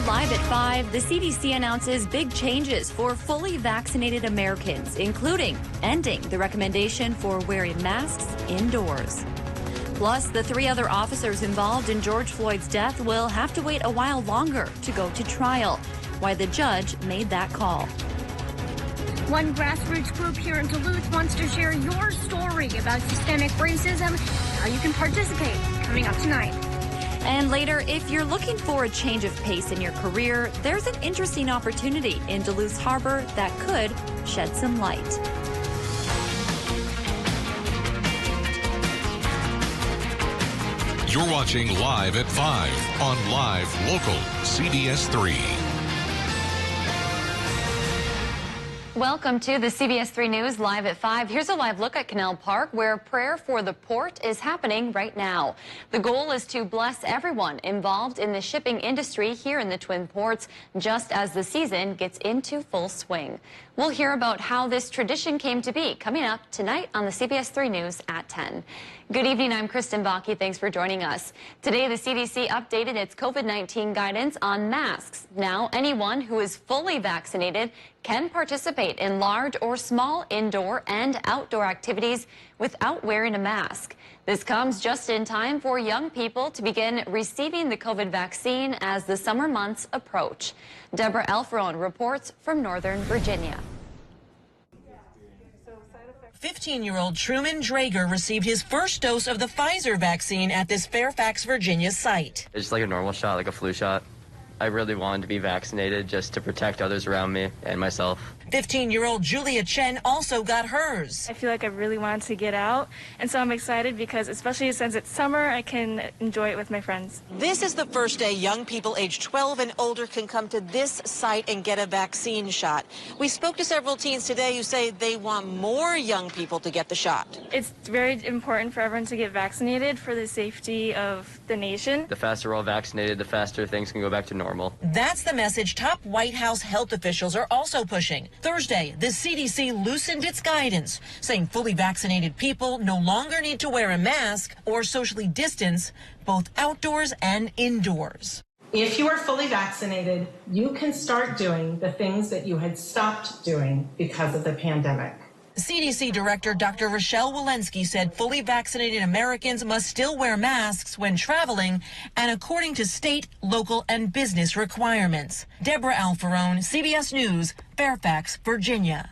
Live at 5, the CDC announces big changes for fully vaccinated Americans, including ending the recommendation for wearing masks indoors. Plus, the 3 other officers involved in George Floyd's death will have to wait a while longer to go to trial. Why the judge made that call. One grassroots group here in Duluth wants to share your story about systemic racism, how you can participate, coming up tonight. And later, if you're looking for a change of pace in your career, there's an interesting opportunity in Duluth Harbor that could shed some light. You're watching Live at 5 on Live Local CBS3. Welcome to the CBS3 News Live at 5. Here's a live look at Canal Park, where prayer for the port is happening right now. The goal is to bless everyone involved in the shipping industry here in the Twin Ports, just as the season gets into full swing. We'll hear about how this tradition came to be coming up tonight on the CBS3 News at 10. Good evening, I'm Kristen Bakke. Thanks for joining us. Today, the CDC updated its COVID-19 guidance on masks. Now, anyone who is fully vaccinated can participate in large or small indoor and outdoor activities without wearing a mask. This comes just in time for young people to begin receiving the COVID vaccine as the summer months approach. Deborah Alferone reports from Northern Virginia. 15-year-old Truman Drager received his first dose of the Pfizer vaccine at this Fairfax, Virginia site. It's just like a normal shot, like a flu shot. I really wanted to be vaccinated just to protect others around me and myself. 15-year-old Julia Chen also got hers. I feel like I really wanted to get out, and so I'm excited because, especially since it's summer, I can enjoy it with my friends. This is the first day young people aged 12 and older can come to this site and get a vaccine shot. We spoke to several teens today who say they want more young people to get the shot. It's very important for everyone to get vaccinated for the safety of the nation. The faster we're all vaccinated, the faster things can go back to normal. That's the message top White House health officials are also pushing. Thursday, the CDC loosened its guidance, saying fully vaccinated people no longer need to wear a mask or socially distance, both outdoors and indoors. If you are fully vaccinated, you can start doing the things that you had stopped doing because of the pandemic. CDC Director Dr. Rochelle Walensky said fully vaccinated Americans must still wear masks when traveling and according to state, local, and business requirements. Deborah Alferone, CBS News, Fairfax, Virginia.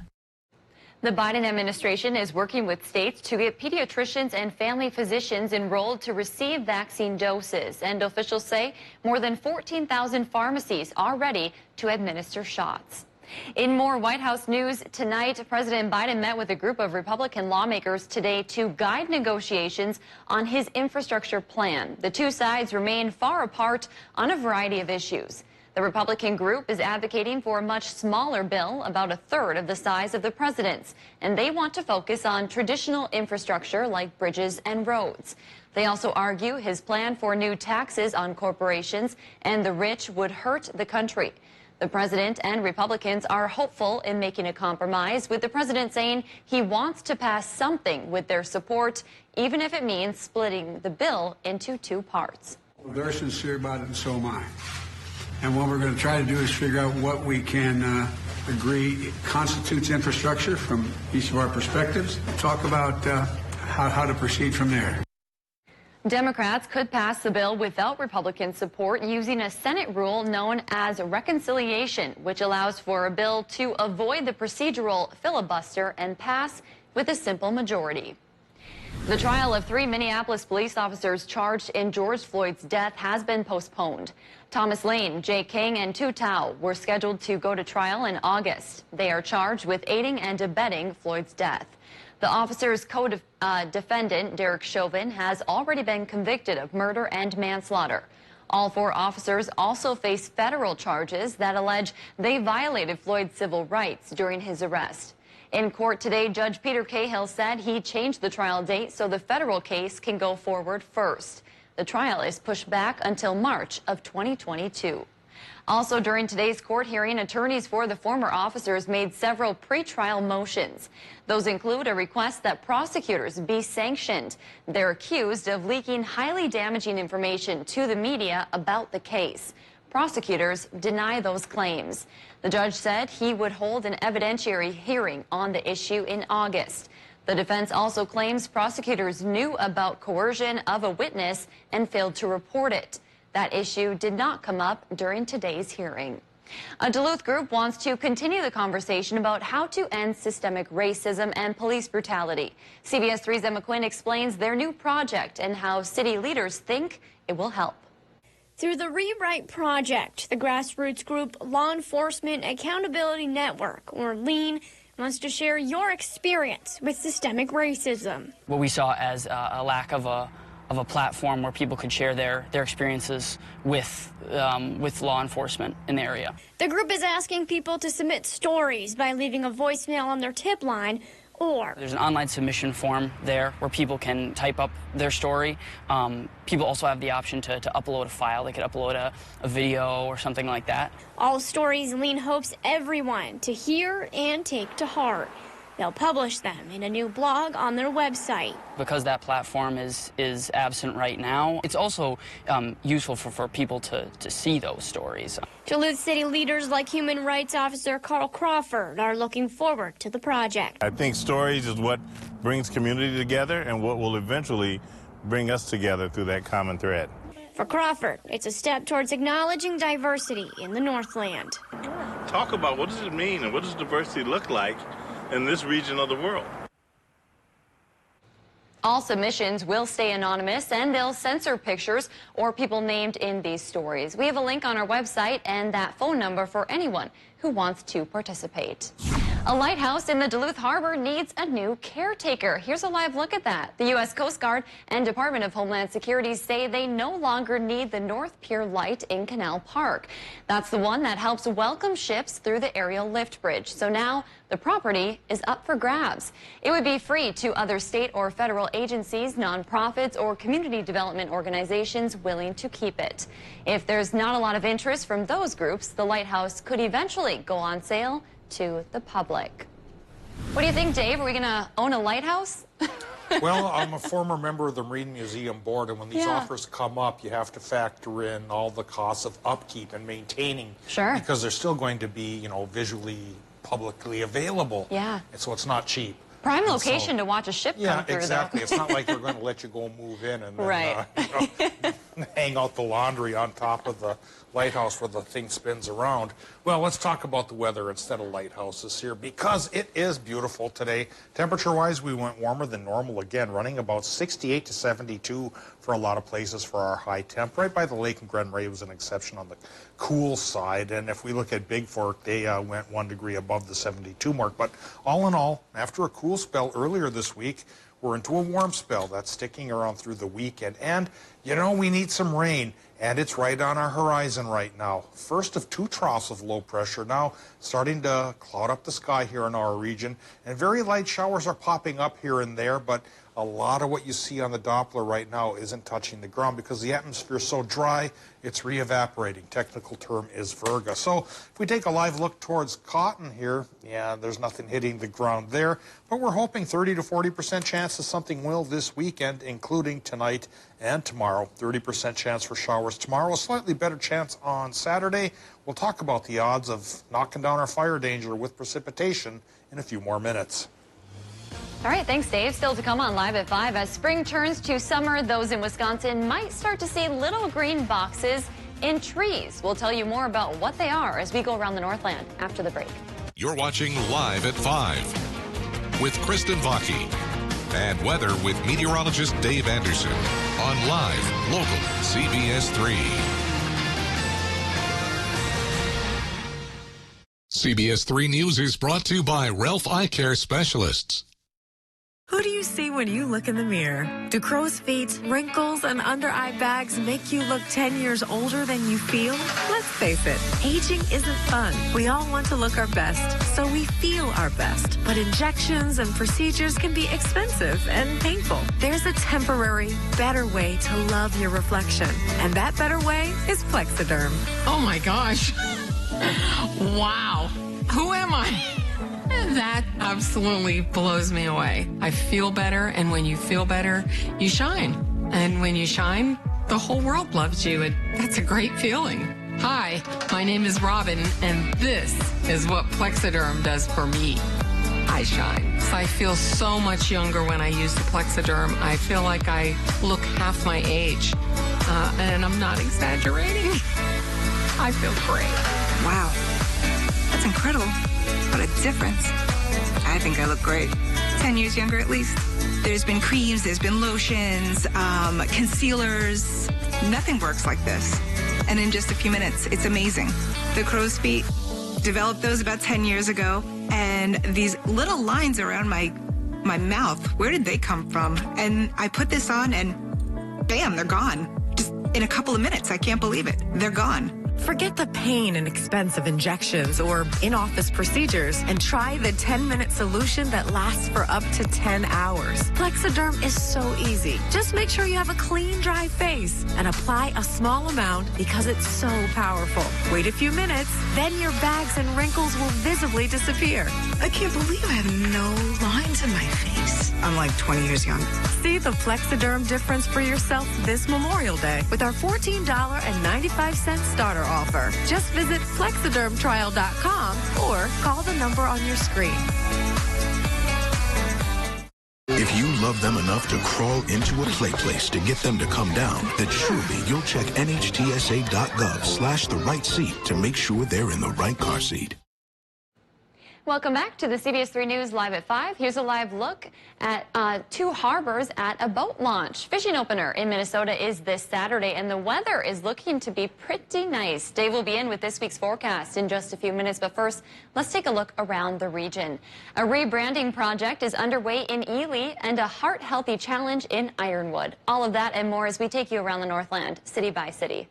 The Biden administration is working with states to get pediatricians and family physicians enrolled to receive vaccine doses, and officials say more than 14,000 pharmacies are ready to administer shots. In more White House news tonight, President Biden met with a group of Republican lawmakers today to guide negotiations on his infrastructure plan. The two sides remain far apart on a variety of issues. The Republican group is advocating for a much smaller bill, about a third of the size of the president's, and they want to focus on traditional infrastructure like bridges and roads. They also argue his plan for new taxes on corporations and the rich would hurt the country. The president and Republicans are hopeful in making a compromise, with the president saying he wants to pass something with their support, even if it means splitting the bill into 2 parts. Well, they're sincere about it, and so am I. And what we're going to try to do is figure out what we can agree constitutes infrastructure from each of our perspectives, talk about how to proceed from there. Democrats could pass the bill without Republican support using a Senate rule known as reconciliation, which allows for a bill to avoid the procedural filibuster and pass with a simple majority. The trial of 3 Minneapolis police officers charged in George Floyd's death has been postponed. Thomas Lane, Jay King, and Tu Tao were scheduled to go to trial in August. They are charged with aiding and abetting Floyd's death. The officer's co-defendant, Derek Chauvin, has already been convicted of murder and manslaughter. All 4 officers also face federal charges that allege they violated Floyd's civil rights during his arrest. In court today, Judge Peter Cahill said he changed the trial date so the federal case can go forward first. The trial is pushed back until March of 2022. Also during today's court hearing, attorneys for the former officers made several pretrial motions. Those include a request that prosecutors be sanctioned. They're accused of leaking highly damaging information to the media about the case. Prosecutors deny those claims. The judge said he would hold an evidentiary hearing on the issue in August. The defense also claims prosecutors knew about coercion of a witness and failed to report it. That issue did not come up during today's hearing. A Duluth group wants to continue the conversation about how to end systemic racism and police brutality. CBS 3's Emma Quinn explains their new project and how city leaders think it will help. Through the Rewrite Project, the grassroots group Law Enforcement Accountability Network, or LEAN, wants to share your experience with systemic racism. What we saw as a lack of a platform where people could share their experiences with law enforcement in the area. The group is asking people to submit stories by leaving a voicemail on their tip line, or there's an online submission form there where people can type up their story. People also have the option to upload a file. They could upload a video or something like that. All stories LEAN hopes everyone to hear and take to heart. They'll publish them in a new blog on their website. Because that platform is absent right now, it's also useful for people to see those stories. Duluth City leaders like Human Rights Officer Carl Crawford are looking forward to the project. I think stories is what brings community together and what will eventually bring us together through that common thread. For Crawford, it's a step towards acknowledging diversity in the Northland. Talk about what does it mean and what does diversity look like in this region of the world. All submissions will stay anonymous, and they'll censor pictures or people named in these stories. We have a link on our website and that phone number for anyone who wants to participate. A lighthouse in the Duluth Harbor needs a new caretaker. Here's a live look at that. The U.S. Coast Guard and Department of Homeland Security say they no longer need the North Pier light in Canal Park. That's the one that helps welcome ships through the aerial lift bridge. So now the property is up for grabs. It would be free to other state or federal agencies, nonprofits, or community development organizations willing to keep it. If there's not a lot of interest from those groups, the lighthouse could eventually go on sale to the public. What do you think, Dave? Are we going to own a lighthouse? Well, I'm a former member of the Marine Museum Board, and when these offers come up, you have to factor in all the costs of upkeep and maintaining. Sure. Because they're still going to be, you know, visually, publicly available. Yeah. And so it's not cheap. Prime location to watch a ship come through. Yeah, exactly. It's not like they're going to let you go move in and then, hang out the laundry on top of the lighthouse where the thing spins around. Well, let's talk about the weather instead of lighthouses here, because it is beautiful today. Temperature-wise, we went warmer than normal again, running about 68 to 72 for a lot of places for our high temp. Right by the lake in Glen Ray was an exception on the cool side, and if we look at Big Fork, they went 1 degree above the 72 mark. But all in all, after a cool spell earlier this week, we're into a warm spell that's sticking around through the weekend. And, you know, we need some rain, and it's right on our horizon right now. First of 2 troughs of low pressure now starting to cloud up the sky here in our region. And very light showers are popping up here and there, but a lot of what you see on the Doppler right now isn't touching the ground because the atmosphere is so dry, it's re-evaporating. Technical term is virga. So if we take a live look towards cotton here, yeah, there's nothing hitting the ground there, but we're hoping 30 to 40% chance of something will this weekend, including tonight and tomorrow. 30% chance for showers tomorrow, a slightly better chance on Saturday. We'll talk about the odds of knocking down our fire danger with precipitation in a few more minutes. All right, thanks, Dave. Still to come on Live at 5. As spring turns to summer, those in Wisconsin might start to see little green boxes in trees. We'll tell you more about what they are as we go around the Northland after the break. You're watching Live at 5 with Kristen Vaki and weather with meteorologist Dave Anderson on Live, Local, CBS 3. CBS 3 News is brought to you by Ralph Eye Care Specialists. Who do you see when you look in the mirror? Do crow's feet, wrinkles, and under-eye bags make you look 10 years older than you feel? Let's face it, aging isn't fun. We all want to look our best, so we feel our best. But injections and procedures can be expensive and painful. There's a temporary, better way to love your reflection. And that better way is Plexiderm. Oh my gosh. Wow. Who am I? That absolutely blows me away. I feel better, and when you feel better, you shine. And when you shine, the whole world loves you, and that's a great feeling. Hi, my name is Robin, and this is what Plexiderm does for me. I shine. I feel so much younger when I use the Plexiderm. I feel like I look half my age, and I'm not exaggerating. I feel great. Wow, that's incredible. What a difference. I think I look great. 10 years younger at least. There's been creams, there's been lotions, concealers. Nothing works like this. And in just a few minutes, it's amazing. The crow's feet, developed those about 10 years ago. And these little lines around my mouth, where did they come from? And I put this on and bam, they're gone. Just in a couple of minutes. I can't believe it. They're gone. Forget the pain and expense of injections or in-office procedures and try the 10-minute solution that lasts for up to 10 hours. Plexiderm is so easy. Just make sure you have a clean, dry face and apply a small amount because it's so powerful. Wait a few minutes, then your bags and wrinkles will visibly disappear. I can't believe I have no lines in my face. I'm like 20 years young. See the Plexiderm difference for yourself this Memorial Day with our $14.95 starter offer. Just visit plexidermtrial.com or call the number on your screen. If you love them enough to crawl into a play place to get them to come down, then surely you'll check nhtsa.gov/the right seat to make sure they're in the right car seat. Welcome back to the CBS3 News Live at 5. Here's a live look at two harbors at a boat launch. Fishing opener in Minnesota is this Saturday, and the weather is looking to be pretty nice. Dave will be in with this week's forecast in just a few minutes, but first, let's take a look around the region. A rebranding project is underway in Ely and a Heart Healthy Challenge in Ironwood. All of that and more as we take you around the Northland, city by city.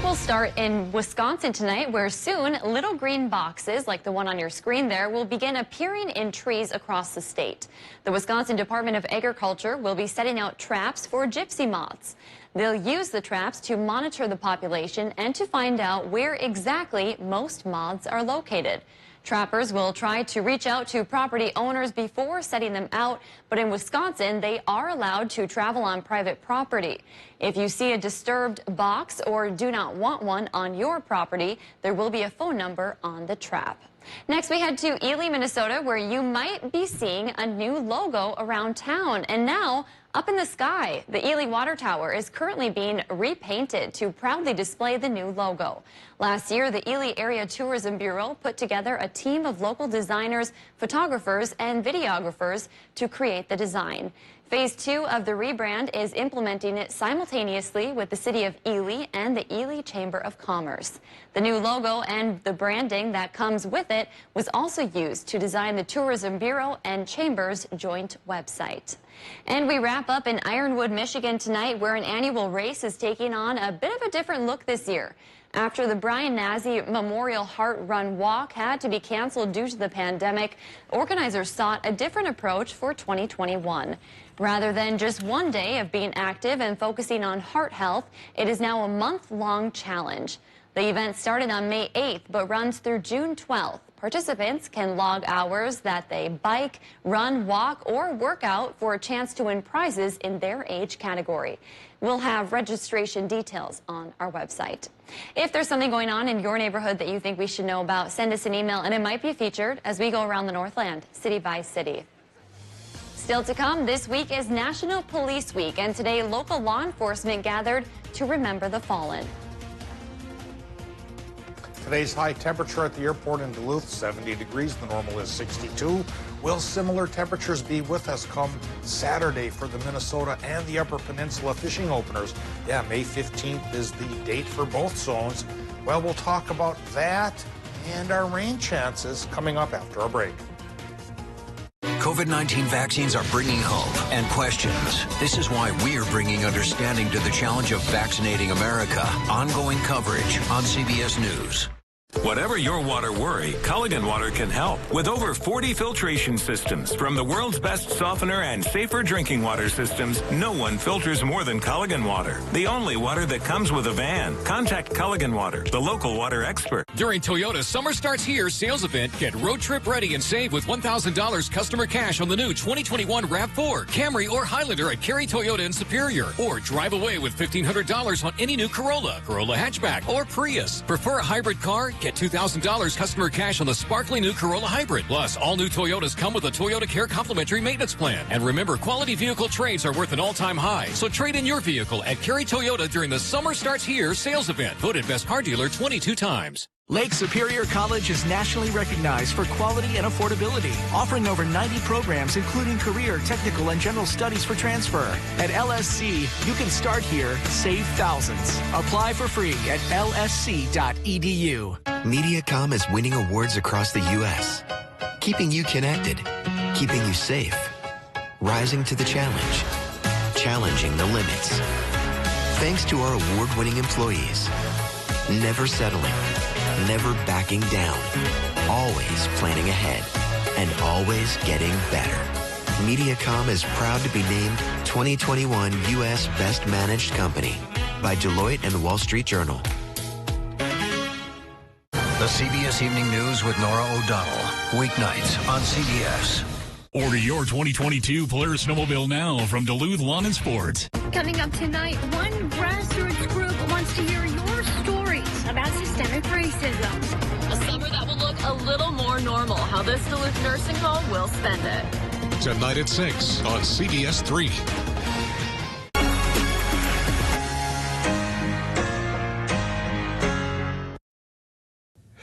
We'll start in Wisconsin tonight, where soon little green boxes like the one on your screen there will begin appearing in trees across the state. The Wisconsin Department of Agriculture will be setting out traps for gypsy moths. They'll use the traps to monitor the population and to find out where exactly most moths are located. Trappers will try to reach out to property owners before setting them out, but in Wisconsin, they are allowed to travel on private property. If you see a disturbed box or do not want one on your property, there will be a phone number on the trap. Next, we head to Ely, Minnesota, where you might be seeing a new logo around town. And now, up in the sky, the Ely Water Tower is currently being repainted to proudly display the new logo. Last year, the Ely Area Tourism Bureau put together a team of local designers, photographers, and videographers to create the design. Phase 2 of the rebrand is implementing it simultaneously with the City of Ely and the Ely Chamber of Commerce. The new logo and the branding that comes with it was also used to design the Tourism Bureau and Chamber's joint website. And we wrap up in Ironwood, Michigan tonight, where an annual race is taking on a bit of a different look this year. After the Brian Nazy Memorial Heart Run Walk had to be canceled due to the pandemic, organizers sought a different approach for 2021. Rather than just one day of being active and focusing on heart health, it is now a month-long challenge. The event started on May 8th, but runs through June 12th. Participants can log hours that they bike, run, walk, or work out for a chance to win prizes in their age category. We'll have registration details on our website. If there's something going on in your neighborhood that you think we should know about, send us an email and it might be featured as we go around the Northland, city by city. Still to come, this week is National Police Week, and today local law enforcement gathered to remember the fallen. Today's high temperature at the airport in Duluth, 70 degrees. The normal is 62. Will similar temperatures be with us come Saturday for the Minnesota and the Upper Peninsula fishing openers? Yeah, May 15th is the date for both zones. Well, we'll talk about that and our rain chances coming up after our break. COVID-19 vaccines are bringing hope and questions. This is why we're bringing understanding to the challenge of vaccinating America. Ongoing coverage on CBS News. Whatever your water worry, Culligan Water can help. With over 40 filtration systems, from the world's best softener and safer drinking water systems, no one filters more than Culligan Water. The only water that comes with a van. Contact Culligan Water, the local water expert. During Toyota's Summer Starts Here sales event, get road trip ready and save with $1,000 customer cash on the new 2021 RAV4, Camry, or Highlander at Cary Toyota in Superior. Or drive away with $1,500 on any new Corolla hatchback, or Prius. Prefer a hybrid car? Get $2,000 customer cash on the sparkly new Corolla Hybrid. Plus, all new Toyotas come with a Toyota Care complimentary maintenance plan. And remember, quality vehicle trades are worth an all-time high. So trade in your vehicle at Cary Toyota during the Summer Starts Here sales event. Voted best car dealer 22 times. Lake Superior College is nationally recognized for quality and affordability, offering over 90 programs, including career, technical, and general studies for transfer. At LSC, you can start here, save thousands. Apply for free at lsc.edu. MediaCom is winning awards across the U.S., keeping you connected, keeping you safe, rising to the challenge, challenging the limits. Thanks to our award-winning employees, never settling, never backing down, always planning ahead, and always getting better. MediaCom is proud to be named 2021 U.S. Best Managed Company by Deloitte and the Wall Street Journal. The CBS Evening News with Nora O'Donnell. Weeknights on CBS. Order your 2022 Polaris snowmobile now from Duluth Lawn and Sports. Coming up tonight, one grassroots group wants to hear your stories about systemic racism. A summer that will look a little more normal. How this Duluth nursing home will spend it. Tonight at 6 on CBS3.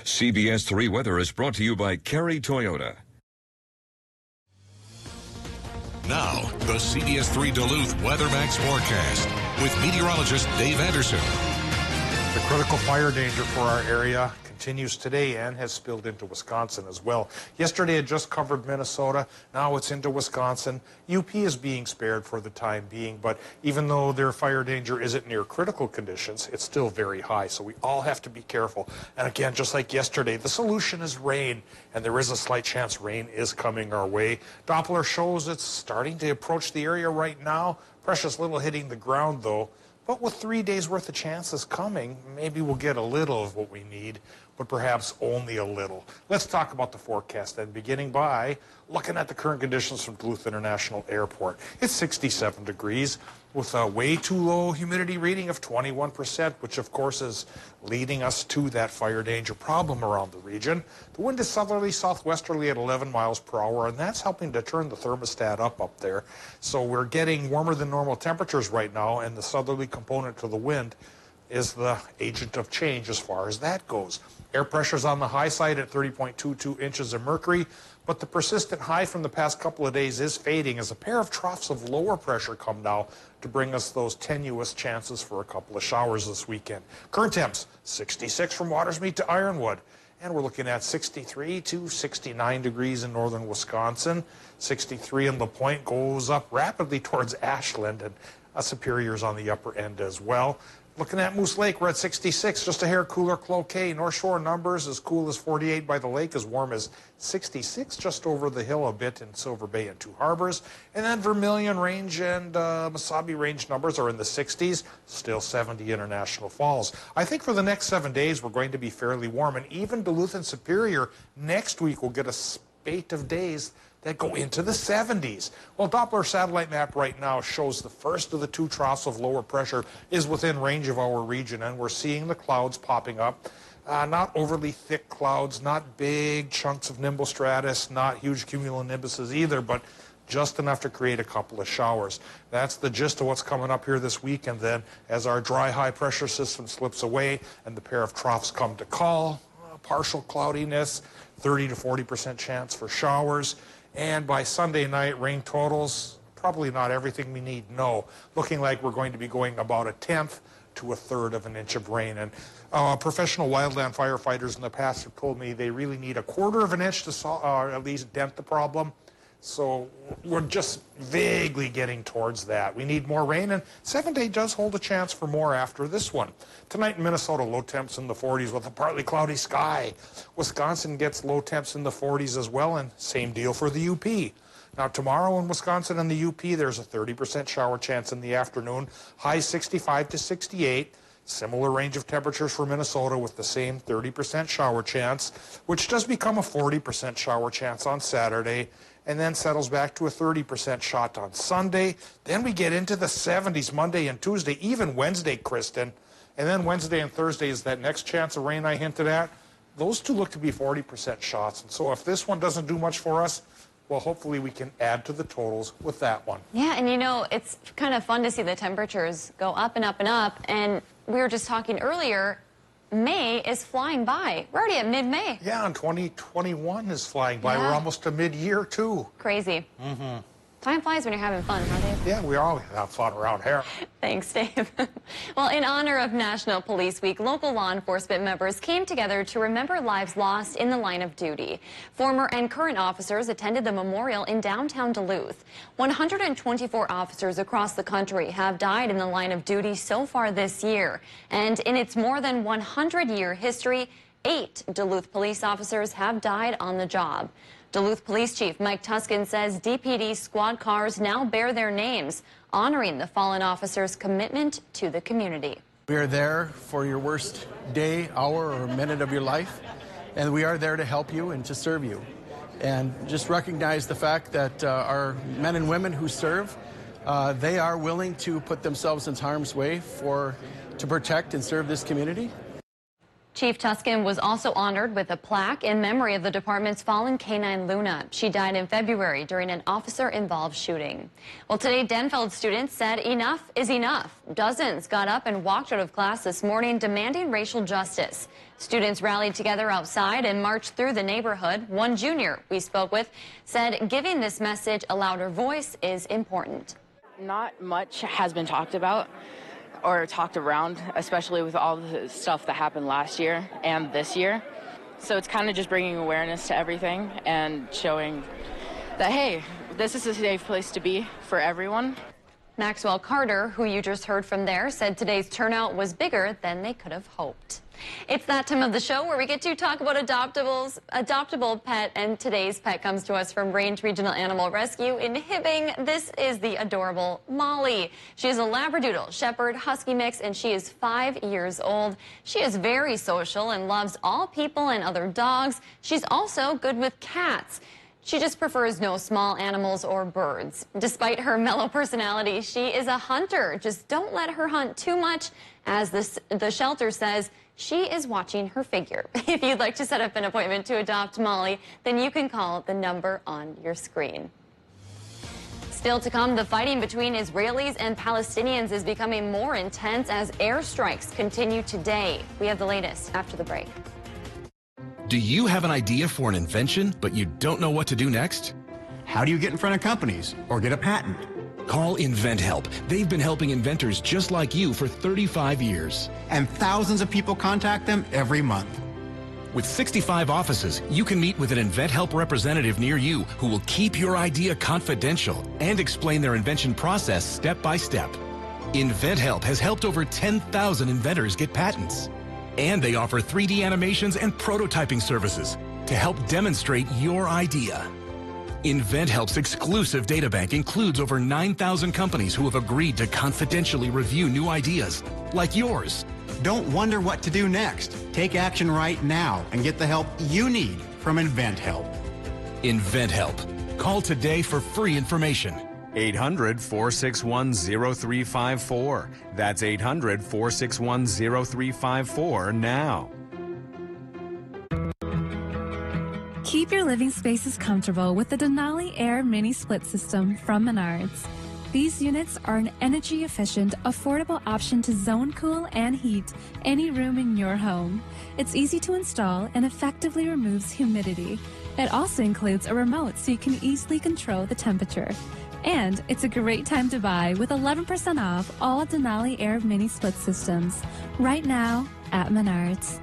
CBS3 Weather is brought to you by Cary Toyota. Now, the CBS3 Duluth WeatherMax forecast with meteorologist Dave Anderson. The critical fire danger for our area continues today and has spilled into Wisconsin as well. Yesterday it just covered Minnesota. Now it's into Wisconsin. UP is being spared for the time being, but even though their fire danger isn't near critical conditions, it's still very high. So we all have to be careful. And again, just like yesterday, the solution is rain, and there is a slight chance rain is coming our way. Doppler shows it's starting to approach the area right now. Precious little hitting the ground though. But with 3 days worth of chances coming, maybe we'll get a little of what we need, but perhaps only a little. Let's talk about the forecast then, beginning by looking at the current conditions from Duluth International Airport. It's 67 degrees with a way too low humidity reading of 21%, which of course is leading us to that fire danger problem around the region. The wind is southerly southwesterly at 11 miles per hour, and that's helping to turn the thermostat up there. So we're getting warmer than normal temperatures right now, and the southerly component to the wind is the agent of change as far as that goes. Air pressure's on the high side at 30.22 inches of mercury, but the persistent high from the past couple of days is fading as a pair of troughs of lower pressure come now to bring us those tenuous chances for a couple of showers this weekend. Current temps, 66 from Watersmeet to Ironwood, and we're looking at 63 to 69 degrees in northern Wisconsin. 63 in La Pointe goes up rapidly towards Ashland, and Superior's on the upper end as well. Looking at Moose Lake, we're at 66, just a hair cooler. Cloquet, North Shore numbers as cool as 48 by the lake, as warm as 66 just over the hill a bit in Silver Bay and Two Harbors. And then Vermilion Range and Mesabi Range numbers are in the 60s, still 70 International Falls. I think for the next 7 days we're going to be fairly warm, and even Duluth and Superior next week will get a spate of days that go into the 70s. Well, Doppler satellite map right now shows the first of the two troughs of lower pressure is within range of our region, and we're seeing the clouds popping up. Not overly thick clouds, not big chunks of nimbostratus, not huge cumulonimbuses either, but just enough to create a couple of showers. That's the gist of what's coming up here this week, and then as our dry high pressure system slips away and the pair of troughs come to call, partial cloudiness, 30 to 40% chance for showers. And by Sunday night, rain totals, probably not everything we need, no. Looking like we're going to be going about 1/10 to 1/3 of an inch of rain. And professional wildland firefighters in the past have told me they really need 1/4 of an inch to at least dent the problem. So we're just vaguely getting towards that. We need more rain, and 7-day does hold a chance for more after this one. Tonight in Minnesota, low temps in the 40s with a partly cloudy sky. Wisconsin gets low temps in the 40s as well, and same deal for the UP. Now tomorrow in Wisconsin and the UP, there's a 30% shower chance in the afternoon, high 65 to 68. Similar range of temperatures for Minnesota with the same 30% shower chance, which does become a 40% shower chance on Saturday, and then settles back to a 30% shot on Sunday. Then we get into the 70s Monday and Tuesday, even Wednesday, Kristen. And then Wednesday and Thursday is that next chance of rain I hinted at. Those two look to be 40% shots. And so if this one doesn't do much for us, well, hopefully we can add to the totals with that one. Yeah, and you know, it's kind of fun to see the temperatures go up and up and up. And we were just talking earlier, May is flying by. We're already at mid-May. Yeah, and 2021 is flying by. Yeah. We're almost to mid-year, too. Crazy. Time flies when you're having fun, huh, Dave? Yeah, we all have fun around here. Thanks, Dave. Well, in honor of National Police Week, local law enforcement members came together to remember lives lost in the line of duty. Former and current officers attended the memorial in downtown Duluth. 124 officers across the country have died in the line of duty so far this year. And in its more than 100-year history, 8 Duluth police officers have died on the job. Duluth Police Chief Mike Tuskin says DPD squad cars now bear their names, honoring the fallen officers' commitment to the community. We are there for your worst day, hour, or minute of your life, and we are there to help you and to serve you. And just recognize the fact that our men and women who serve, they are willing to put themselves in harm's way to protect and serve this community. Chief Tuskin was also honored with a plaque in memory of the department's fallen canine Luna. She died in February during an officer-involved shooting. Well, today, Denfeld students said enough is enough. Dozens got up and walked out of class this morning demanding racial justice. Students rallied together outside and marched through the neighborhood. One junior we spoke with said giving this message a louder voice is important. Not much has been talked about or talked around, especially with all the stuff that happened last year and this year. So it's kind of just bringing awareness to everything and showing that, hey, this is a safe place to be for everyone. Maxwell Carter, who you just heard from there, said today's turnout was bigger than they could have hoped. It's that time of the show where we get to talk about adoptable pet, and today's pet comes to us from Range Regional Animal Rescue in Hibbing. This is the adorable Molly. She is a Labradoodle, Shepherd, Husky mix, and she is 5 years old. She is very social and loves all people and other dogs. She's also good with cats. She just prefers no small animals or birds. Despite her mellow personality, she is a hunter. Just don't let her hunt too much. As the shelter says, she is watching her figure. If you'd like to set up an appointment to adopt Molly, then you can call the number on your screen. Still to come, the fighting between Israelis and Palestinians is becoming more intense as airstrikes continue today. We have the latest after the break. Do you have an idea for an invention, but you don't know what to do next? How do you get in front of companies or get a patent? Call InventHelp. They've been helping inventors just like you for 35 years. And thousands of people contact them every month. With 65 offices, you can meet with an InventHelp representative near you who will keep your idea confidential and explain their invention process step by step. InventHelp has helped over 10,000 inventors get patents. And they offer 3D animations and prototyping services to help demonstrate your idea. InventHelp's exclusive databank includes over 9,000 companies who have agreed to confidentially review new ideas, like yours. Don't wonder what to do next. Take action right now and get the help you need from InventHelp. InventHelp. Call today for free information. 800-461-0354. That's 800-461-0354 now. Keep your living spaces comfortable with the DENALI AIRE Mini Split System from MENARDS. These units are an energy-efficient, affordable option to zone cool and heat any room in your home. It's easy to install and effectively removes humidity. It also includes a remote so you can easily control the temperature. And it's a great time to buy with 11% off all DENALI AIRE Mini Split Systems right now at MENARDS.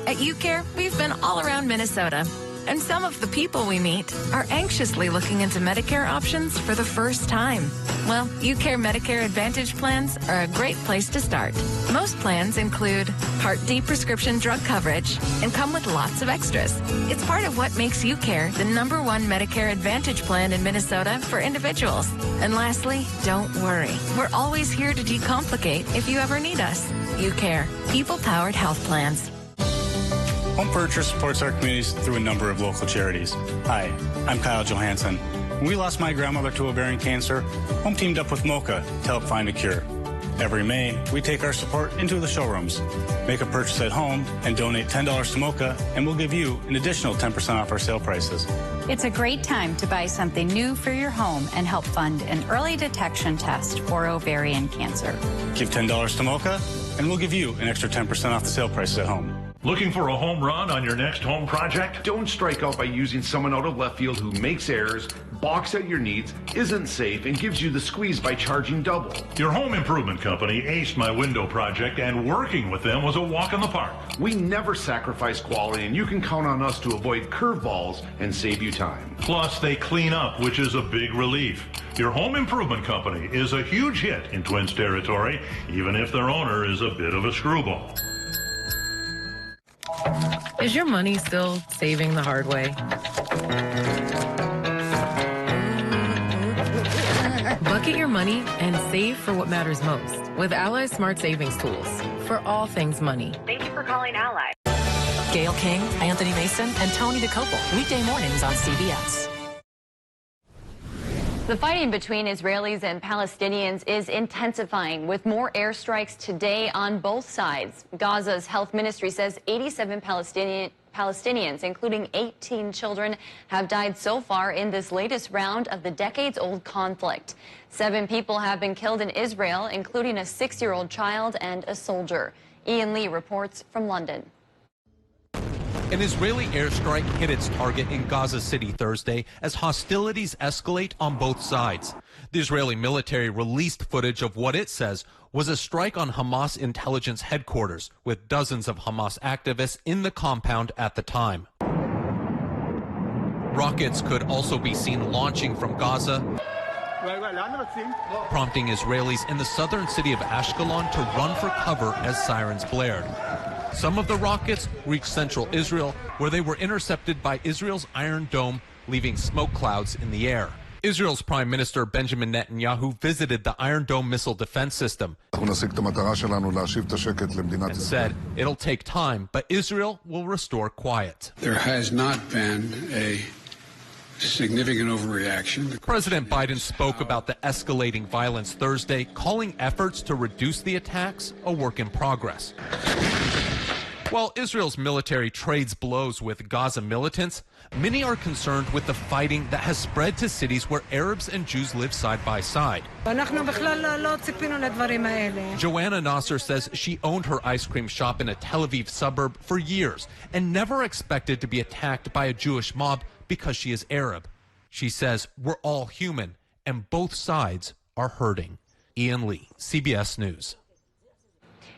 At UCare, we've been all around Minnesota. And some of the people we meet are anxiously looking into Medicare options for the first time. Well, UCare Medicare Advantage plans are a great place to start. Most plans include Part D prescription drug coverage and come with lots of extras. It's part of what makes UCare the #1 Medicare Advantage plan in Minnesota for individuals. And lastly, don't worry. We're always here to decomplicate if you ever need us. UCare, people-powered health plans. Home Purchase supports our communities through a number of local charities. Hi, I'm Kyle Johansson. When we lost my grandmother to ovarian cancer, Home teamed up with MOCA to help find a cure. Every May, we take our support into the showrooms. Make a purchase at home and donate $10 to MOCA, and we'll give you an additional 10% off our sale prices. It's a great time to buy something new for your home and help fund an early detection test for ovarian cancer. Give $10 to MOCA, and we'll give you an extra 10% off the sale prices at home. Looking for a home run on your next home project? Don't strike out by using someone out of left field who makes errors, balks at your needs, isn't safe, and gives you the squeeze by charging double. Your home improvement company aced my window project, and working with them was a walk in the park. We never sacrifice quality, and you can count on us to avoid curveballs and save you time. Plus, they clean up, which is a big relief. Your home improvement company is a huge hit in Twins territory, even if their owner is a bit of a screwball. Is your money still saving the hard way? Bucket your money and save for what matters most with Ally Smart Savings Tools for all things money. Thank you for calling Ally. Gail King, Anthony Mason, and Tony DeCoppel. Weekday mornings on CBS. The fighting between Israelis and Palestinians is intensifying with more airstrikes today on both sides. Gaza's health ministry says 87 Palestinians, including 18 children, have died so far in this latest round of the decades-old conflict. 7 people have been killed in Israel, including a 6-year-old child and a soldier. Ian Lee reports from London. An Israeli airstrike hit its target in Gaza City Thursday as hostilities escalate on both sides. The Israeli military released footage of what it says was a strike on Hamas intelligence headquarters, with dozens of Hamas activists in the compound at the time. Rockets could also be seen launching from Gaza, prompting Israelis in the southern city of Ashkelon to run for cover as sirens blared. Some of the rockets reached central Israel, where they were intercepted by Israel's Iron Dome, leaving smoke clouds in the air. Israel's Prime Minister Benjamin Netanyahu visited the Iron Dome missile defense system and said it'll take time, but Israel will restore quiet. There has not been a significant overreaction. President Biden spoke about the escalating violence Thursday, calling efforts to reduce the attacks a work in progress. While Israel's military trades blows with Gaza militants, many are concerned with the fighting that has spread to cities where Arabs and Jews live side by side. Joanna Nasser says she owned her ice cream shop in a Tel Aviv suburb for years and never expected to be attacked by a Jewish mob because she is Arab. She says we're all human and both sides are hurting. Ian Lee, CBS News.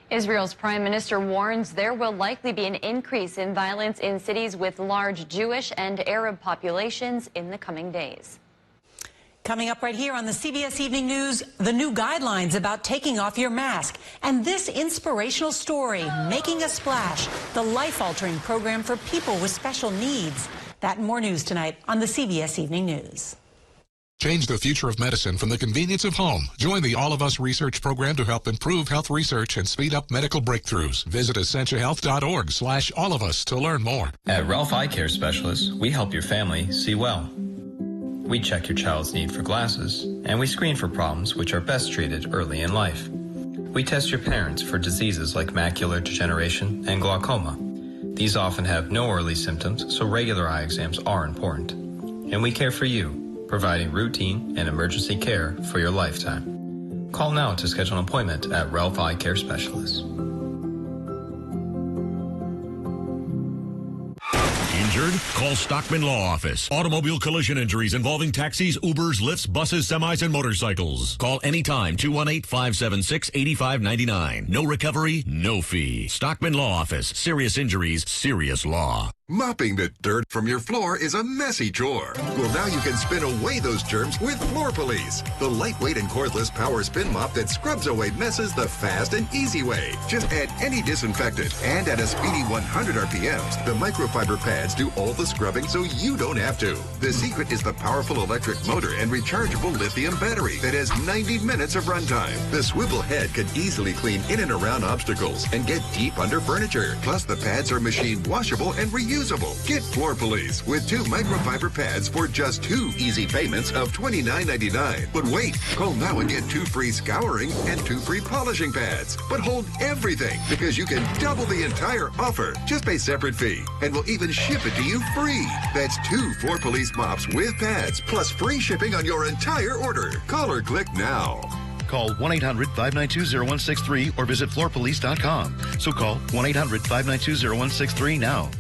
Israel's prime minister warns there will likely be an increase in violence in cities with large Jewish and Arab populations in the coming days. Coming up right here on the CBS Evening News, the new guidelines about taking off your mask. And this inspirational story, Making a Splash, the life-altering program for people with special needs. That and more news tonight on the CBS Evening News. Change the future of medicine from the convenience of home. Join the All of Us research program to help improve health research and speed up medical breakthroughs. Visit EssentialHealth.org/allofus to learn more. At Ralph Eye Care Specialists, we help your family see well. We check your child's need for glasses, and we screen for problems which are best treated early in life. We test your parents for diseases like macular degeneration and glaucoma. These often have no early symptoms, so regular eye exams are important. And we care for you, providing routine and emergency care for your lifetime. Call now to schedule an appointment at Ralph Eye Care Specialists. Injured? Call Stockman Law Office. Automobile collision injuries involving taxis, Ubers, Lyfts, buses, semis, and motorcycles. Call anytime, 218-576-8599. No recovery, no fee. Stockman Law Office. Serious injuries, serious law. Mopping the dirt from your floor is a messy chore. Well, now you can spin away those germs with Floor Police, the lightweight and cordless power spin mop that scrubs away messes the fast and easy way. Just add any disinfectant, and at a speedy 100 RPMs, the microfiber pads do all the scrubbing so you don't have to. The secret is the powerful electric motor and rechargeable lithium battery that has 90 minutes of runtime. The swivel head can easily clean in and around obstacles and get deep under furniture. Plus, the pads are machine washable and reusable. Get Floor Police with 2 microfiber pads for just 2 easy payments of $29.99. But wait, call now and get 2 free scouring and 2 free polishing pads. But hold everything, because you can double the entire offer. Just pay separate fee, and we'll even ship it to you free. That's 2 Floor Police mops with pads, plus free shipping on your entire order. Call or click now. Call 1-800-592-0163 or visit floorpolice.com. So call 1-800-592-0163 now.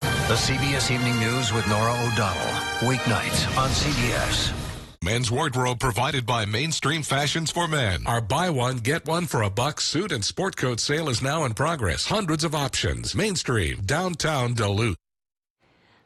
The CBS Evening News with Nora O'Donnell. Weeknights on CBS. Men's wardrobe provided by Mainstream Fashions for Men. Our buy one, get one for $1 suit and sport coat sale is now in progress. Hundreds of options. Mainstream, downtown Duluth.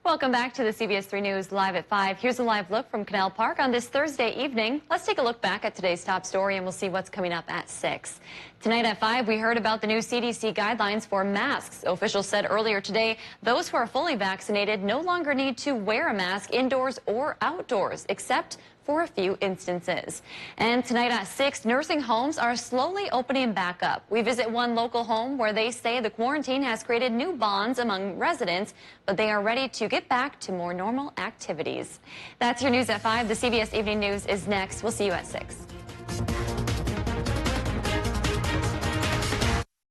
Welcome back to the CBS 3 News Live at 5. Here's a live look from Canal Park on this Thursday evening. Let's take a look back at today's top story, and we'll see what's coming up at 6. Tonight at 5, we heard about the new CDC guidelines for masks. Officials said earlier today those who are fully vaccinated no longer need to wear a mask indoors or outdoors, except for a few instances. And tonight at 6, nursing homes are slowly opening back up. We visit one local home where they say the quarantine has created new bonds among residents, but they are ready to get back to more normal activities. That's your news at 5. The CBS Evening News is next. We'll see you at 6.